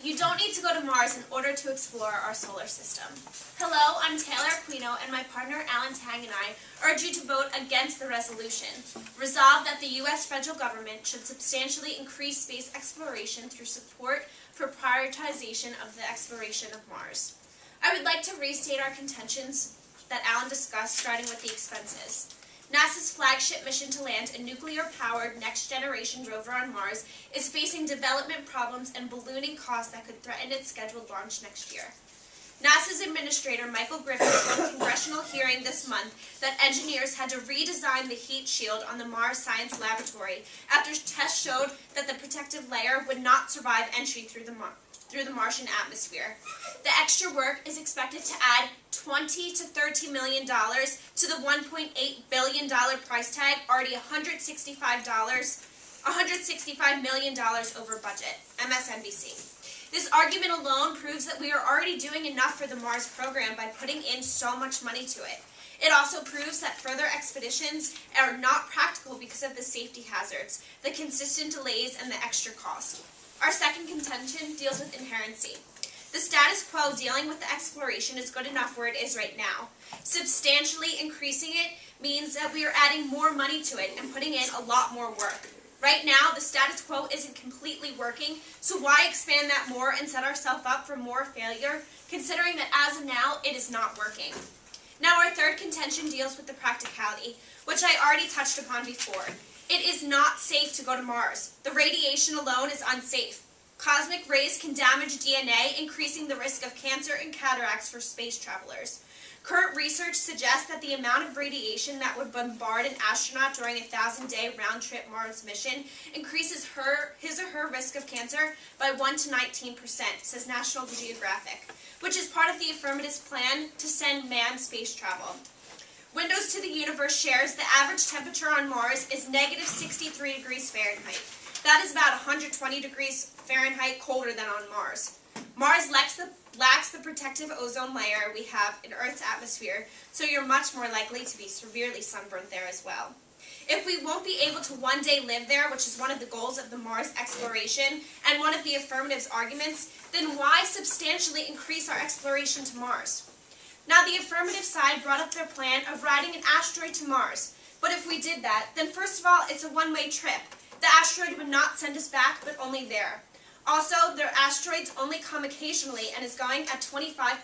You don't need to go to Mars in order to explore our solar system. Hello, I'm Taylor Aquino, and my partner Alan Tang and I urge you to vote against the resolution. Resolve that the U.S. federal government should substantially increase space exploration through support for prioritization of the exploration of Mars. I would like to restate our contentions that Alan discussed, starting with the expenses. NASA's flagship mission to land a nuclear-powered next-generation rover on Mars is facing development problems and ballooning costs that could threaten its scheduled launch next year. NASA's Administrator Michael Griffin told a congressional hearing this month that engineers had to redesign the heat shield on the Mars Science Laboratory after tests showed that the protective layer would not survive entry through the Martian atmosphere. The extra work is expected to add $20 to $30 million to the $1.8 billion price tag, already $165 million over budget, MSNBC. This argument alone proves that we are already doing enough for the Mars program by putting in so much money to it. It also proves that further expeditions are not practical because of the safety hazards, the consistent delays, and the extra cost. Our second contention deals with inherency. The status quo dealing with the exploration is good enough where it is right now. Substantially increasing it means that we are adding more money to it and putting in a lot more work. Right now, the status quo isn't completely working, so why expand that more and set ourselves up for more failure, considering that as of now, it is not working. Now, our third contention deals with the practicality, which I already touched upon before. It is not safe to go to Mars. The radiation alone is unsafe. Cosmic rays can damage DNA, increasing the risk of cancer and cataracts for space travelers. Current research suggests that the amount of radiation that would bombard an astronaut during a 1,000-day round-trip Mars mission increases his or her risk of cancer by 1 to 19%, says National Geographic, which is part of the affirmative's plan to send manned space travel. Windows to the Universe shares the average temperature on Mars is negative 63 degrees Fahrenheit. That is about 120 degrees Fahrenheit colder than on Mars. Mars lacks the protective ozone layer we have in Earth's atmosphere, so you're much more likely to be severely sunburnt there as well. If we won't be able to one day live there, which is one of the goals of the Mars exploration and one of the affirmative's arguments, then why substantially increase our exploration to Mars? Now, the affirmative side brought up their plan of riding an asteroid to Mars. But if we did that, then first of all, it's a one-way trip. The asteroid would not send us back, but only there. Also, their asteroids only come occasionally and is going at 25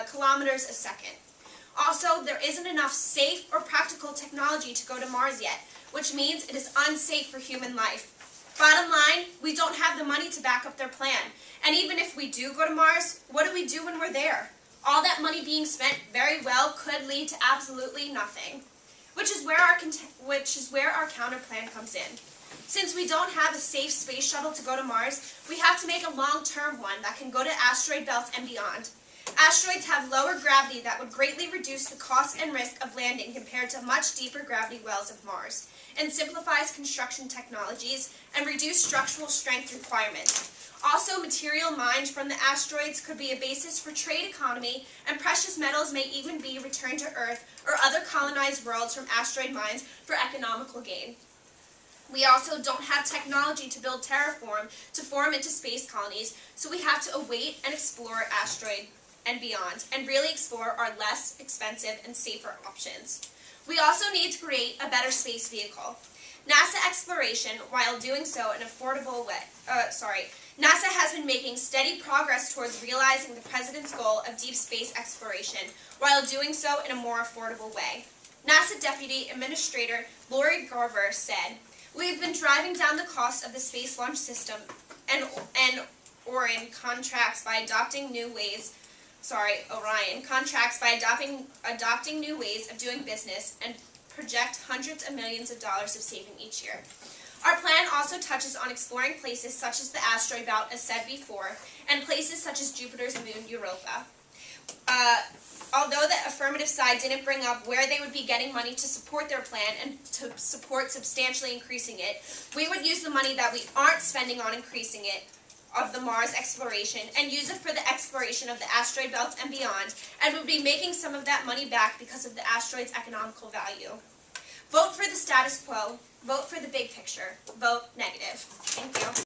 kilometers a second. Also, there isn't enough safe or practical technology to go to Mars yet, which means it is unsafe for human life. Bottom line, we don't have the money to back up their plan. And even if we do go to Mars, what do we do when we're there? All that money being spent very well could lead to absolutely nothing, which is where our counter plan comes in. Since we don't have a safe space shuttle to go to Mars, we have to make a long-term one that can go to asteroid belts and beyond. Asteroids have lower gravity that would greatly reduce the cost and risk of landing compared to much deeper gravity wells of Mars, and simplifies construction technologies and reduce structural strength requirements. Also, material mined from the asteroids could be a basis for trade economy, and precious metals may even be returned to Earth or other colonized worlds from asteroid mines for economical gain. We also don't have technology to build terraform to form into space colonies, so we have to await and explore asteroid and beyond, and really explore our less expensive and safer options. We also need to create a better space vehicle. NASA exploration, while doing so in an affordable way, NASA has been making steady progress towards realizing the President's goal of deep space exploration, while doing so in a more affordable way. NASA Deputy Administrator Lori Garver said, "We've been driving down the cost of the Space Launch System and Orion contracts by adopting new ways of doing business and project hundreds of millions of dollars of saving each year." Our plan also touches on exploring places such as the asteroid belt, as said before, and places such as Jupiter's moon, Europa. Although the affirmative side didn't bring up where they would be getting money to support their plan and to support substantially increasing it, we would use the money that we aren't spending on increasing it of the Mars exploration and use it for the exploration of the asteroid belts and beyond, and would be making some of that money back because of the asteroid's economical value. Vote for the status quo. Vote for the big picture. Vote negative. Thank you.